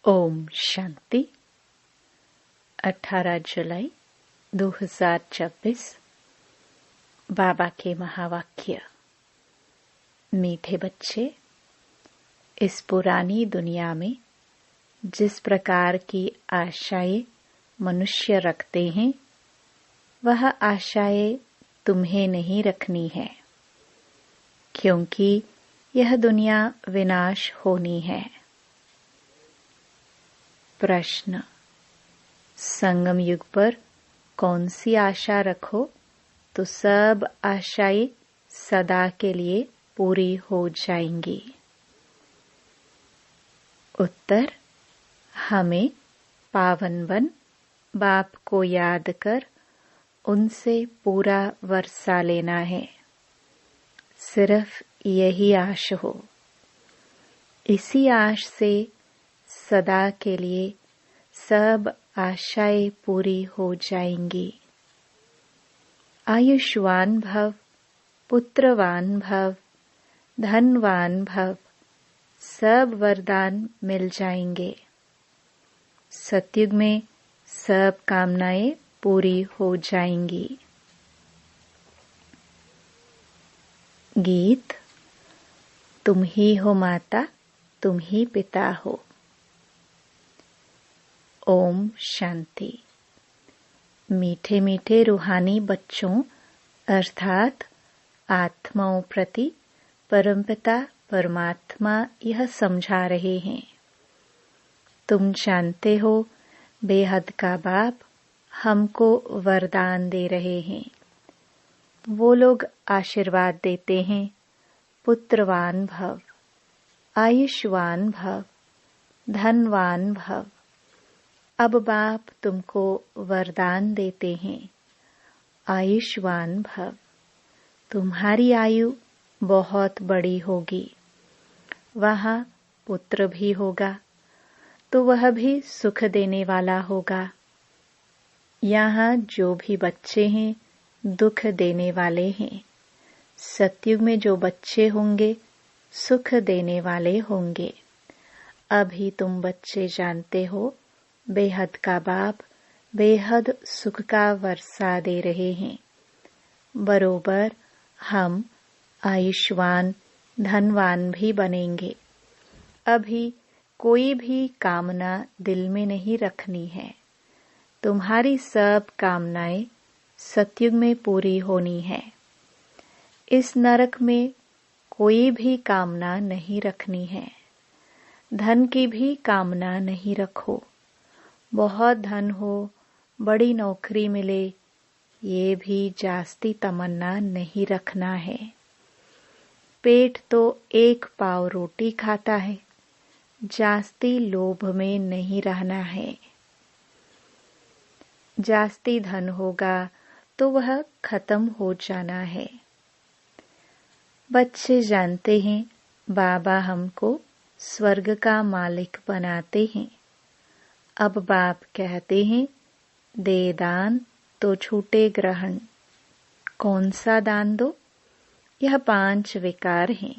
ओम शांति। 18 जुलाई 2024। बाबा के महावाक्य। मीठे बच्चे, इस पुरानी दुनिया में जिस प्रकार की आशाएं मनुष्य रखते हैं, वह आशाएं तुम्हें नहीं रखनी है, क्योंकि यह दुनिया विनाश होनी है। प्रश्न: संगम युग पर कौन सी आशा रखो तो सब आशाएं सदा के लिए पूरी हो जाएंगी? उत्तर: हमें पावनवन बाप को याद कर उनसे पूरा वर्षा लेना है। सिर्फ यही आश हो। इसी आश से सदा के लिए सब आशाएं पूरी हो जाएंगी। आयुष्मान भव, पुत्रवान भव, धनवान भव, सब वरदान मिल जाएंगे। सतयुग में सब कामनाएं पूरी हो जाएंगी। गीत। तुम ही हो माता, तुम ही पिता हो। ओम शांति। मीठे मीठे रूहानी बच्चों अर्थात आत्माओं प्रति परमपिता परमात्मा यह समझा रहे हैं। तुम जानते हो, बेहद का बाप हमको वरदान दे रहे हैं। वो लोग आशीर्वाद देते हैं, पुत्रवान भव, आयुष्वान भव, धनवान भव। अब बाप तुमको वरदान देते हैं, आयुष्वान भव। तुम्हारी आयु बहुत बड़ी होगी। वहाँ पुत्र भी होगा तो वह भी सुख देने वाला होगा। यहाँ जो भी बच्चे हैं दुख देने वाले हैं। सतयुग में जो बच्चे होंगे सुख देने वाले होंगे। अभी तुम बच्चे जानते हो, बेहद का बाप बेहद सुख का वर्षा दे रहे हैं। बरोबर हम आयुष्वान धनवान भी बनेंगे। अभी कोई भी कामना दिल में नहीं रखनी है। तुम्हारी सब कामनाएं सतयुग में पूरी होनी है। इस नरक में कोई भी कामना नहीं रखनी है। धन की भी कामना नहीं रखो। बहुत धन हो, बड़ी नौकरी मिले, ये भी जास्ती तमन्ना नहीं रखना है। पेट तो एक पाव रोटी खाता है, जास्ती लोभ में नहीं रहना है। जास्ती धन होगा तो वह खत्म हो जाना है। बच्चे जानते हैं, बाबा हमको स्वर्ग का मालिक बनाते हैं। अब बाप कहते हैं, दे दान तो छूटे ग्रहण। कौन सा दान दो? यह 5 विकार हैं।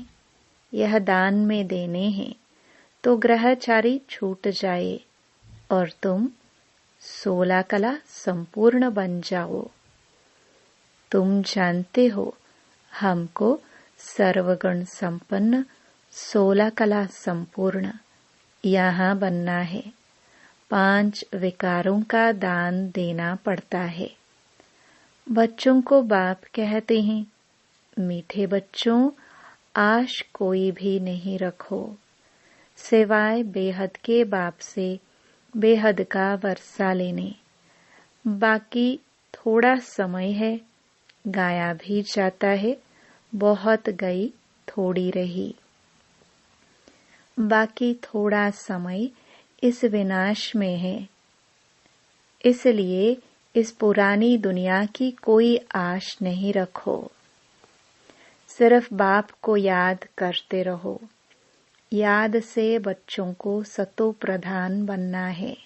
यह दान में देने हैं तो ग्रहचारी छूट जाए और तुम 16 कला संपूर्ण बन जाओ। तुम जानते हो, हमको सर्वगुण संपन्न 16 कला संपूर्ण यहाँ बनना है। 5 विकारों का दान देना पड़ता है। बच्चों को बाप कहते हैं, मीठे बच्चों, आश कोई भी नहीं रखो, सिवाय बेहद के बाप से बेहद का वर्षा लेने। बाकी थोड़ा समय है, गाया भी जाता है, बहुत गई थोड़ी रही। बाकी थोड़ा समय इस विनाश में है। इसलिए इस पुरानी दुनिया की कोई आश नहीं रखो। सिर्फ बाप को याद करते रहो। याद से बच्चों को सतो प्रधान बनना है।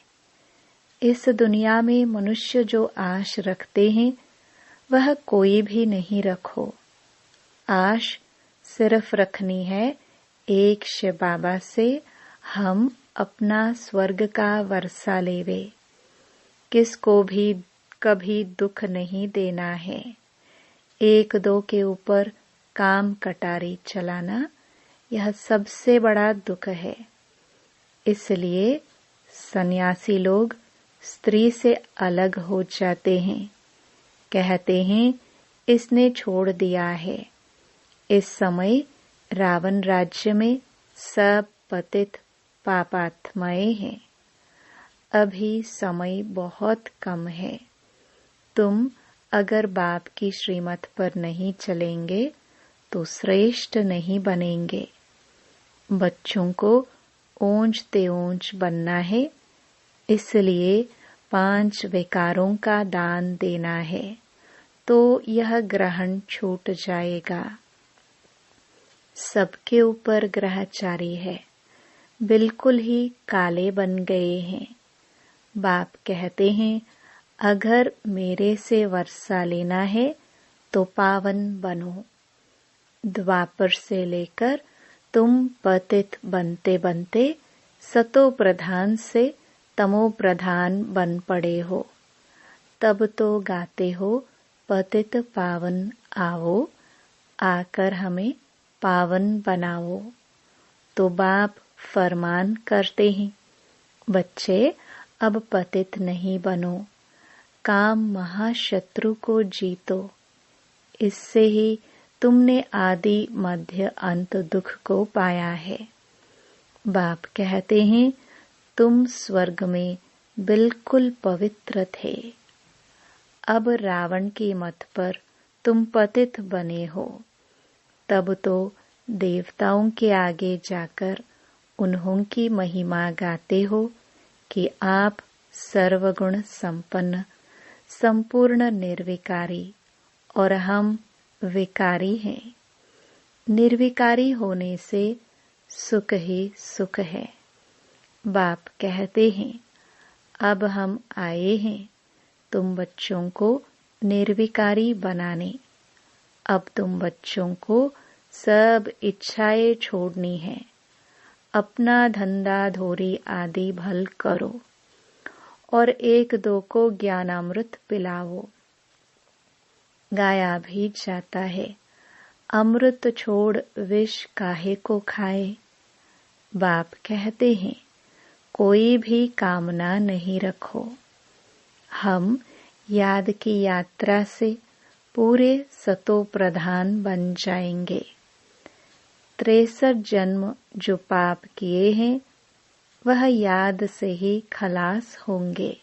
इस दुनिया में मनुष्य जो आश रखते हैं, वह कोई भी नहीं रखो। आश सिर्फ रखनी है एक शिव बाबा से हम अपना स्वर्ग का वर्षा लेवे। किसको भी कभी दुख नहीं देना है। एक दो के ऊपर काम कटारी चलाना यह सबसे बड़ा दुख है। इसलिए सन्यासी लोग स्त्री से अलग हो जाते हैं। कहते हैं इसने छोड़ दिया है। इस समय रावण राज्य में सब पतित पापात्माएं हैं। अभी समय बहुत कम है। तुम अगर बाप की श्रीमत पर नहीं चलेंगे तो श्रेष्ठ नहीं बनेंगे। बच्चों को ऊंचते ऊंच बनना है, इसलिए 5 विकारों का दान देना है, तो यह ग्रहण छूट जाएगा। सबके ऊपर ग्रहचारी है, बिल्कुल ही काले बन गए हैं। बाप कहते हैं अगर मेरे से वर्षा लेना है तो पावन बनो। द्वापर से लेकर तुम पतित बनते बनते सतो प्रधान से तमो प्रधान बन पड़े हो। तब तो गाते हो पतित पावन आओ, आकर हमें पावन बनाओ। तो बाप फरमान करते हैं बच्चे अब पतित नहीं बनो, काम महाशत्रु को जीतो। इससे ही तुमने आदि मध्य अंत दुख को पाया है। बाप कहते हैं तुम स्वर्ग में बिल्कुल पवित्र थे। अब रावण की मत पर तुम पतित बने हो। तब तो देवताओं के आगे जाकर उन्हों की महिमा गाते हो कि आप सर्वगुण संपन्न, संपूर्ण निर्विकारी और हम विकारी हैं। निर्विकारी होने से सुख ही सुख है। बाप कहते हैं अब हम आए हैं तुम बच्चों को निर्विकारी बनाने। अब तुम बच्चों को सब इच्छाएं छोड़नी है। अपना धंधा धोरी आदि भल करो और एक दो को ज्ञानामृत पिलाओ। गाया भी जाता है अमृत छोड़ विष काहे को खाए। बाप कहते हैं कोई भी कामना नहीं रखो। हम याद की यात्रा से पूरे सतो प्रधान बन जाएंगे। 63 जन्म जो पाप किए हैं वह याद से ही खलास होंगे।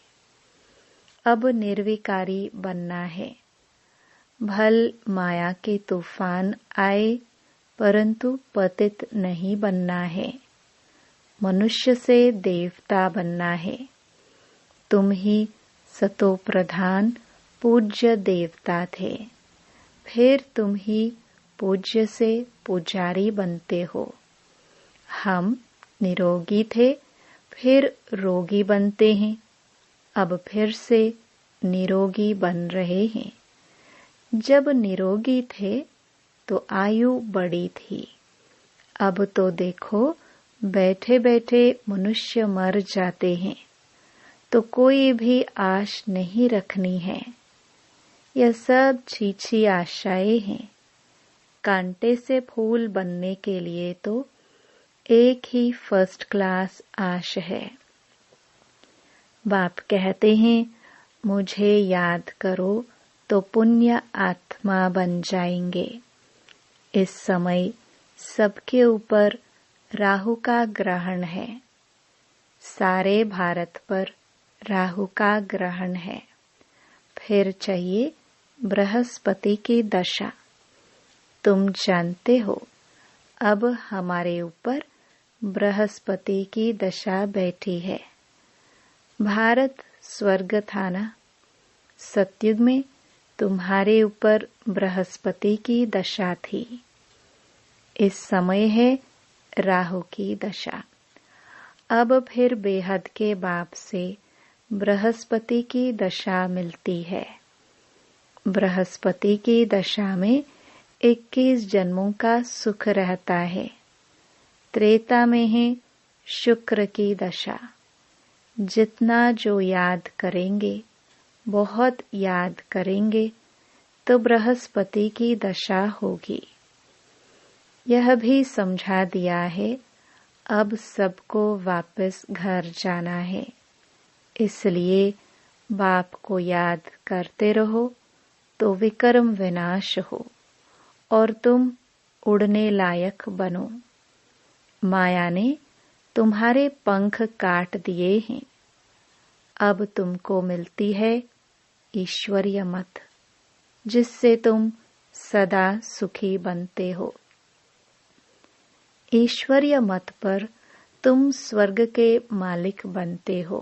अब निर्विकारी बनना है। भल माया के तूफान आए परंतु पतित नहीं बनना है। मनुष्य से देवता बनना है। तुम ही सतो प्रधान पूज्य देवता थे, फिर तुम ही पूज्य से पुजारी बनते हो। हम निरोगी थे, फिर रोगी बनते हैं। अब फिर से निरोगी बन रहे हैं। जब निरोगी थे तो आयु बड़ी थी। अब तो देखो बैठे बैठे मनुष्य मर जाते हैं, तो कोई भी आश नहीं रखनी है। यह सब छीछी आशाएं हैं। कांटे से फूल बनने के लिए तो एक ही फर्स्ट क्लास आश है। बाप कहते हैं मुझे याद करो तो पुण्य आत्मा बन जाएंगे। इस समय सबके ऊपर राहु का ग्रहण है। सारे भारत पर राहु का ग्रहण है। फिर चाहिए बृहस्पति की दशा। तुम जानते हो अब हमारे ऊपर बृहस्पति की दशा बैठी है। भारत स्वर्ग था ना। सतयुग में तुम्हारे ऊपर बृहस्पति की दशा थी। इस समय है राहु की दशा। अब फिर बेहद के बाप से बृहस्पति की दशा मिलती है। बृहस्पति की दशा में 21 जन्मों का सुख रहता है। त्रेता में है शुक्र की दशा। जितना जो याद करेंगे, बहुत याद करेंगे, तो बृहस्पति की दशा होगी। यह भी समझा दिया है, अब सबको वापस घर जाना है, इसलिए बाप को याद करते रहो तो विक्रम विनाश हो और तुम उड़ने लायक बनो। माया ने तुम्हारे पंख काट दिए हैं, अब तुमको मिलती है ईश्वरीय मत, जिससे तुम सदा सुखी बनते हो। ईश्वरीय मत पर तुम स्वर्ग के मालिक बनते हो,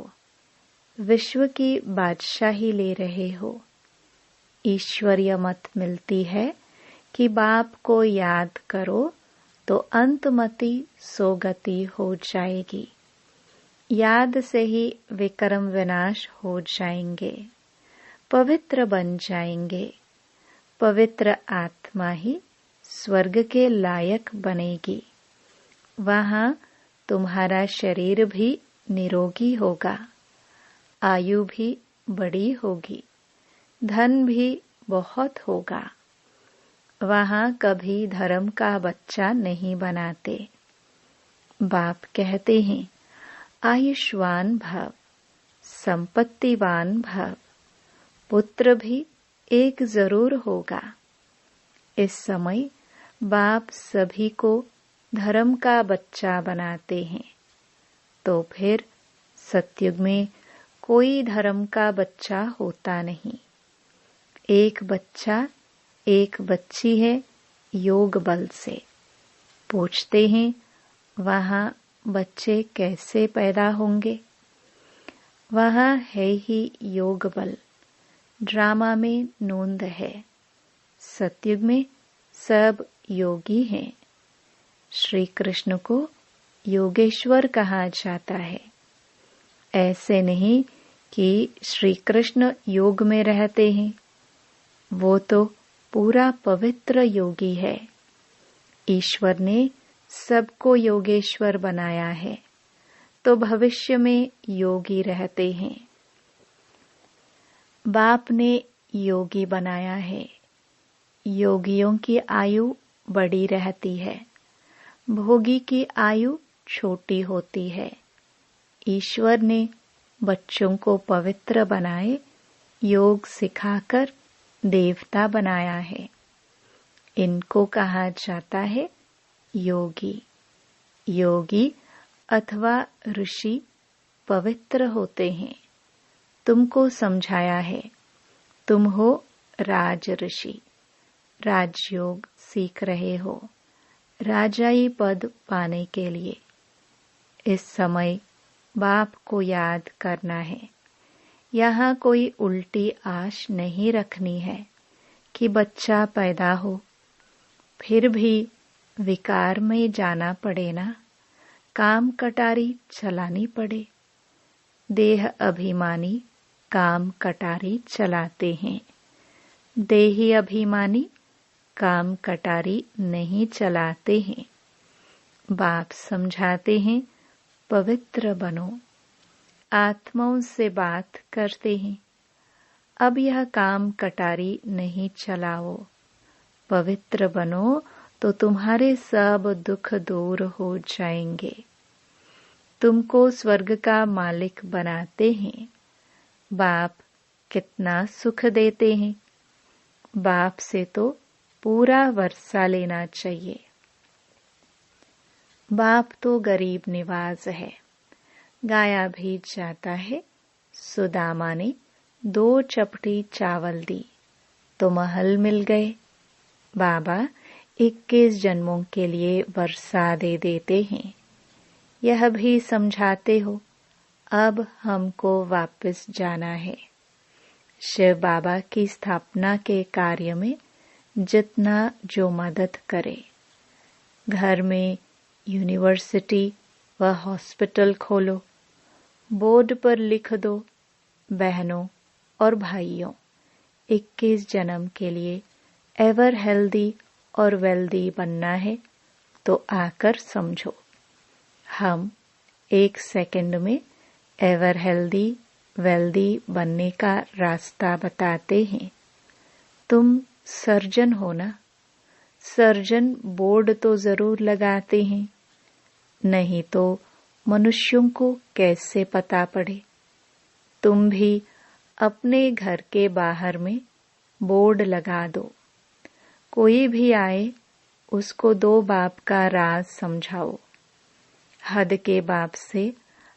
विश्व की बादशाही ले रहे हो। ईश्वरीय मत मिलती है कि बाप को याद करो तो अंतमति सोगति हो जाएगी। याद से ही विक्रम विनाश हो जाएंगे, पवित्र बन जाएंगे। पवित्र आत्मा ही स्वर्ग के लायक बनेगी। वहां तुम्हारा शरीर भी निरोगी होगा, आयु भी बड़ी होगी, धन भी बहुत होगा। वहां कभी धर्म का बच्चा नहीं बनाते। बाप कहते हैं, आयुष्मान भव, संपत्तिवान भव। पुत्र भी एक जरूर होगा। इस समय बाप सभी को धर्म का बच्चा बनाते हैं, तो फिर सतयुग में कोई धर्म का बच्चा होता नहीं। एक बच्चा, एक बच्ची है योग बल से। पूछते हैं, वहां बच्चे कैसे पैदा होंगे? वहां है ही योग बल। ड्रामा में नोंद है। सतयुग में सब योगी हैं। श्री कृष्ण को योगेश्वर कहा जाता है। ऐसे नहीं कि श्री कृष्ण योग में रहते हैं, वो तो पूरा पवित्र योगी है। ईश्वर ने सबको योगेश्वर बनाया है, तो भविष्य में योगी रहते हैं। बाप ने योगी बनाया है। योगियों की आयु बड़ी रहती है, भोगी की आयु छोटी होती है। ईश्वर ने बच्चों को पवित्र बनाए, योग सिखाकर देवता बनाया है। इनको कहा जाता है योगी। योगी अथवा ऋषि पवित्र होते हैं। तुमको समझाया है, तुम हो राज ऋषि। राजयोग सीख रहे हो राजाई पद पाने के लिए। इस समय बाप को याद करना है। यहाँ कोई उल्टी आश नहीं रखनी है कि बच्चा पैदा हो, फिर भी विकार में जाना पड़े ना, काम कटारी चलानी पड़े। देह अभिमानी काम कटारी चलाते हैं, देही अभिमानी काम कटारी नहीं चलाते हैं। बाप समझाते हैं, पवित्र बनो। आत्माओं से बात करते हैं, अब यह काम कटारी नहीं चलाओ। पवित्र बनो तो तुम्हारे सब दुख दूर हो जाएंगे। तुमको स्वर्ग का मालिक बनाते हैं। बाप कितना सुख देते हैं। बाप से तो पूरा वर्षा लेना चाहिए। बाप तो गरीब निवाज है। गाया भी जाता है, सुदामा ने 2 चपटी चावल दी तो महल मिल गए। बाबा 21 जन्मों के लिए वर्षा दे देते हैं। यह भी समझाते हो, अब हमको वापस जाना है। शिव बाबा की स्थापना के कार्य में जितना जो मदद करे। घर में यूनिवर्सिटी व हॉस्पिटल खोलो। बोर्ड पर लिख दो, बहनों और भाइयों, 21 जन्म के लिए एवर हेल्दी और वेल्दी बनना है तो आकर समझो। हम 1 सेकंड में एवर हेल्दी वेल्दी बनने का रास्ता बताते हैं। तुम सर्जन हो ना? सर्जन बोर्ड तो जरूर लगाते हैं, नहीं तो मनुष्यों को कैसे पता पड़े। तुम भी अपने घर के बाहर में बोर्ड लगा दो। कोई भी आए उसको 2 बाप का राज समझाओ। हद के बाप से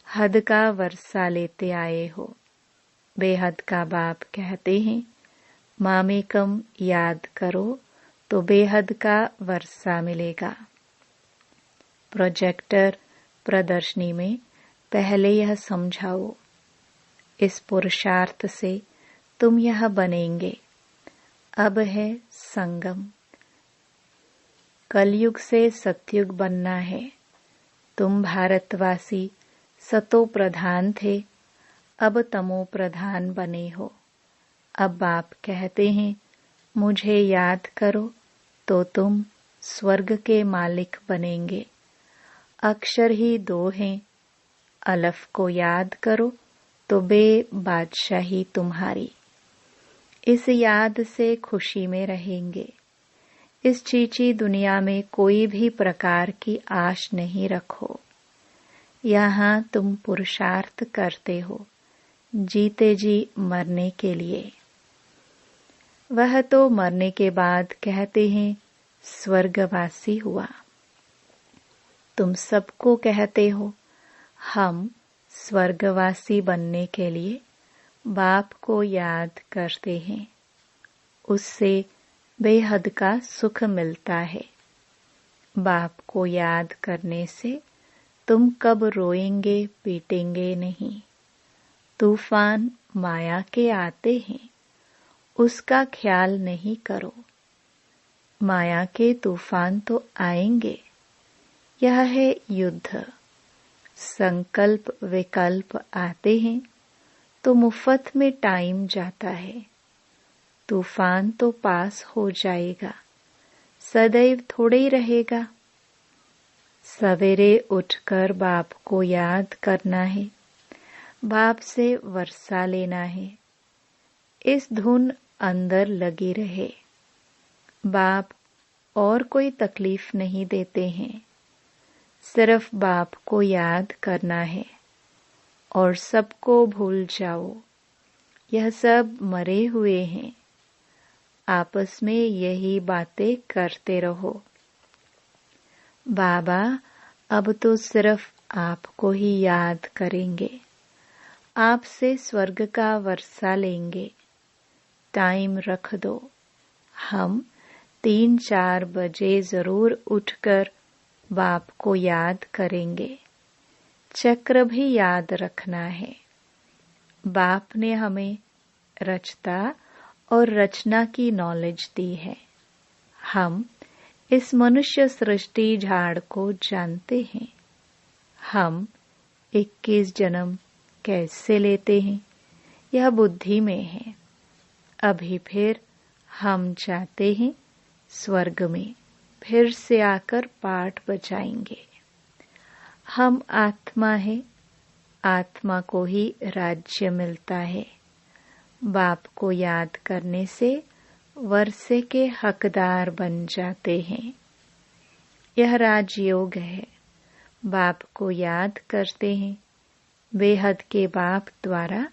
हद का वर्षा लेते आए हो। बेहद का बाप कहते हैं, मामेकम याद करो तो बेहद का वर्षा मिलेगा। प्रोजेक्टर प्रदर्शनी में पहले यह समझाओ। इस पुरुषार्थ से तुम यह बनेंगे। अब है संगम। कलयुग से सतयुग बनना है। तुम भारतवासी सतो प्रधान थे, अब तमो प्रधान बने हो। अब बाप कहते हैं, मुझे याद करो तो तुम स्वर्ग के मालिक बनेंगे। अक्षर ही 2 हैं, अलफ को याद करो तो बादशाही तुम्हारी। इस याद से खुशी में रहेंगे। इस चीची दुनिया में कोई भी प्रकार की आश नहीं रखो। यहाँ तुम पुरुषार्थ करते हो, जीते जी मरने के लिए। वह तो मरने के बाद कहते हैं स्वर्गवासी हुआ। तुम सबको कहते हो, हम स्वर्गवासी बनने के लिए बाप को याद करते हैं। उससे बेहद का सुख मिलता है। बाप को याद करने से तुम कब रोएंगे पीटेंगे नहीं। तूफान माया के आते हैं, उसका ख्याल नहीं करो। माया के तूफान तो आएंगे। यह है युद्ध। संकल्प विकल्प आते हैं तो मुफ्त में टाइम जाता है। तूफान तो पास हो जाएगा, सदैव थोड़े ही रहेगा। सवेरे उठकर बाप को याद करना है, बाप से वर्षा लेना है। इस धुन अंदर लगी रहे। बाप और कोई तकलीफ नहीं देते हैं। सिर्फ बाप को याद करना है और सबको भूल जाओ। यह सब मरे हुए हैं। आपस में यही बातें करते रहो। बाबा अब तो सिर्फ आपको ही याद करेंगे। आपसे स्वर्ग का वर्षा लेंगे। टाइम रख दो। हम 3-4 बजे जरूर उठकर बाप को याद करेंगे। चक्र भी याद रखना है। बाप ने हमें रचता और रचना की नॉलेज दी है। हम इस मनुष्य सृष्टि झाड़ को जानते हैं। हम 21 जन्म कैसे लेते हैं, यह बुद्धि में है। अभी फिर हम जाते हैं स्वर्ग में, फिर से आकर पाठ बजाएंगे। हम आत्मा है, आत्मा को ही राज्य मिलता है। बाप को याद करने से वर्षे के हकदार बन जाते हैं। यह राजयोग है। बाप को याद करते हैं। बेहद के बाप द्वारा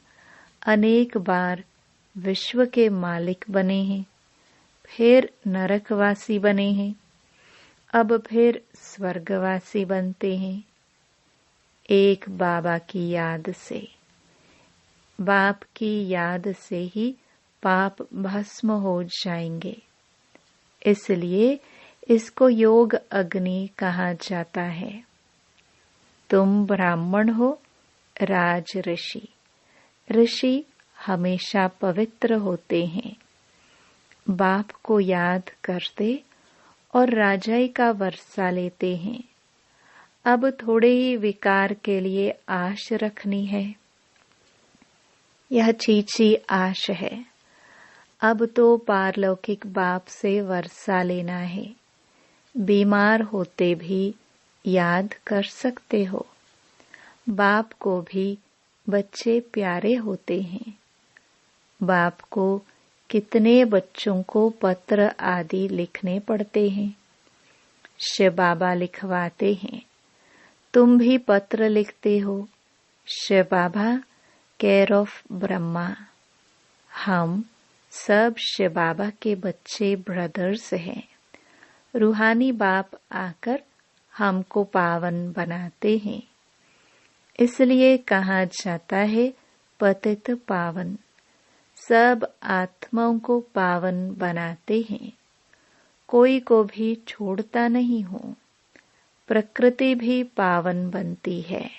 अनेक बार विश्व के मालिक बने हैं, फिर नरकवासी बने हैं, अब फिर स्वर्गवासी बनते हैं। एक बाबा की याद से। बाप की याद से ही पाप भस्म हो जाएंगे। इसलिए इसको योग अग्नि कहा जाता है। तुम ब्राह्मण हो, राज ऋषि। ऋषि हमेशा पवित्र होते हैं। बाप को याद करते और राजाई का वर्षा लेते हैं। अब थोड़े ही विकार के लिए आश रखनी है। यह चीची आश है। अब तो पारलौकिक बाप से वर्षा लेना है। बीमार होते भी याद कर सकते हो। बाप को भी बच्चे प्यारे होते हैं। बाप को कितने बच्चों को पत्र आदि लिखने पड़ते हैं। शिव बाबा लिखवाते हैं। तुम भी पत्र लिखते हो। शिव बाबा केयर ऑफ ब्रह्मा। हम सब शिव बाबा के बच्चे ब्रदर्स हैं। रूहानी बाप आकर हमको पावन बनाते हैं। इसलिए कहा जाता है पतित पावन। सब आत्माओं को पावन बनाते हैं। कोई को भी छोड़ता नहीं हूँ। प्रकृति भी पावन बनती है।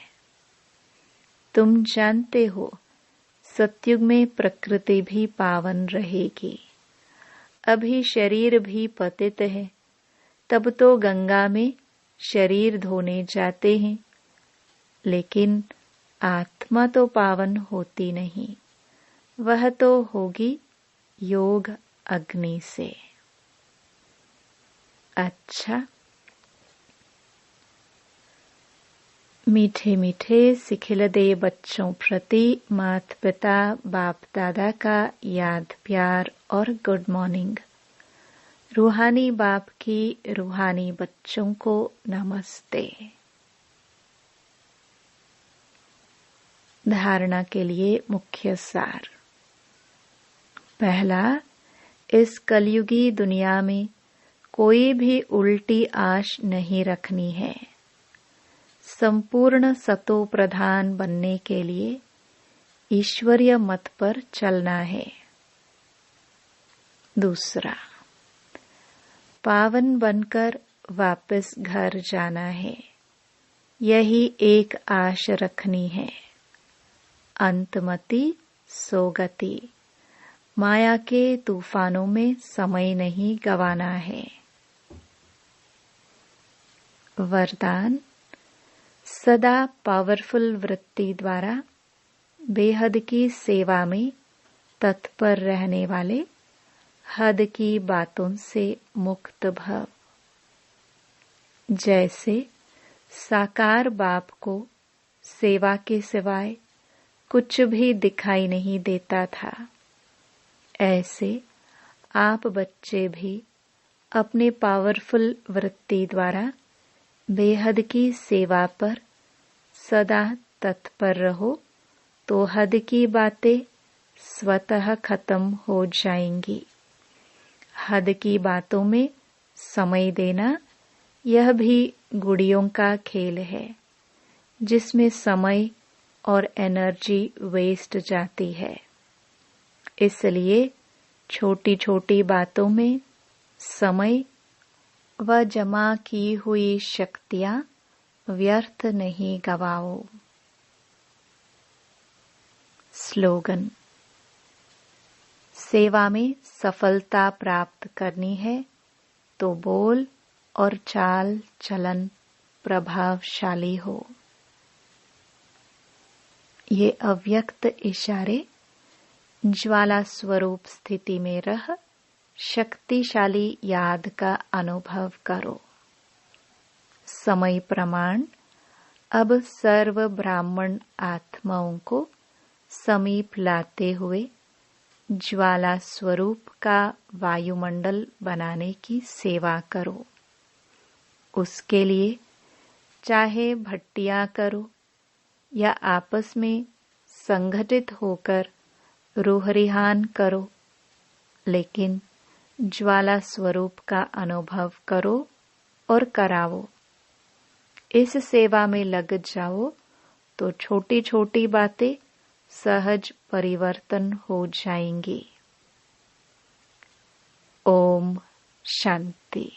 तुम जानते हो सतयुग में प्रकृति भी पावन रहेगी। अभी शरीर भी पतित है। तब तो गंगा में शरीर धोने जाते हैं, लेकिन आत्मा तो पावन होती नहीं। वह तो होगी योग अग्नि से। अच्छा, मीठे मीठे सिखिलदे बच्चों प्रति माता पिता बाप दादा का याद प्यार और गुड मॉर्निंग। रूहानी बाप की रूहानी बच्चों को नमस्ते। धारणा के लिए मुख्य सार। पहला, इस कलयुगी दुनिया में कोई भी उल्टी आश नहीं रखनी है। संपूर्ण सतो प्रधान बनने के लिए ईश्वरीय मत पर चलना है। दूसरा, पावन बनकर वापस घर जाना है। यही एक आश रखनी है। अंतमति सोगति। माया के तूफानों में समय नहीं गंवाना है। वरदान, सदा पावरफुल वृत्ति द्वारा बेहद की सेवा में तत्पर रहने वाले हद की बातों से मुक्त भव। जैसे साकार बाप को सेवा के सिवाय कुछ भी दिखाई नहीं देता था, ऐसे आप बच्चे भी अपने पावरफुल वृत्ति द्वारा बेहद की सेवा पर सदा तत्पर रहो, तो हद की बातें स्वतः खत्म हो जाएंगी। हद की बातों में समय देना यह भी गुड़ियों का खेल है, जिसमें समय और एनर्जी वेस्ट जाती है। इसलिए छोटी छोटी बातों में समय व जमा की हुई शक्तियां व्यर्थ नहीं गवाओ। स्लोगन, सेवा में सफलता प्राप्त करनी है तो बोल और चाल चलन प्रभावशाली हो। ये अव्यक्त इशारे ज्वाला स्वरूप स्थिति में रह शक्तिशाली याद का अनुभव करो। समय प्रमाण, अब सर्व ब्राह्मण आत्माओं को समीप लाते हुए ज्वाला स्वरूप का वायुमंडल बनाने की सेवा करो। उसके लिए चाहे भट्टियां करो या आपस में संगठित होकर रूहरिहान करो, लेकिन ज्वाला स्वरूप का अनुभव करो और कराओ। इस सेवा में लग जाओ तो छोटी छोटी बातें सहज परिवर्तन हो जाएंगी। ओम शांति।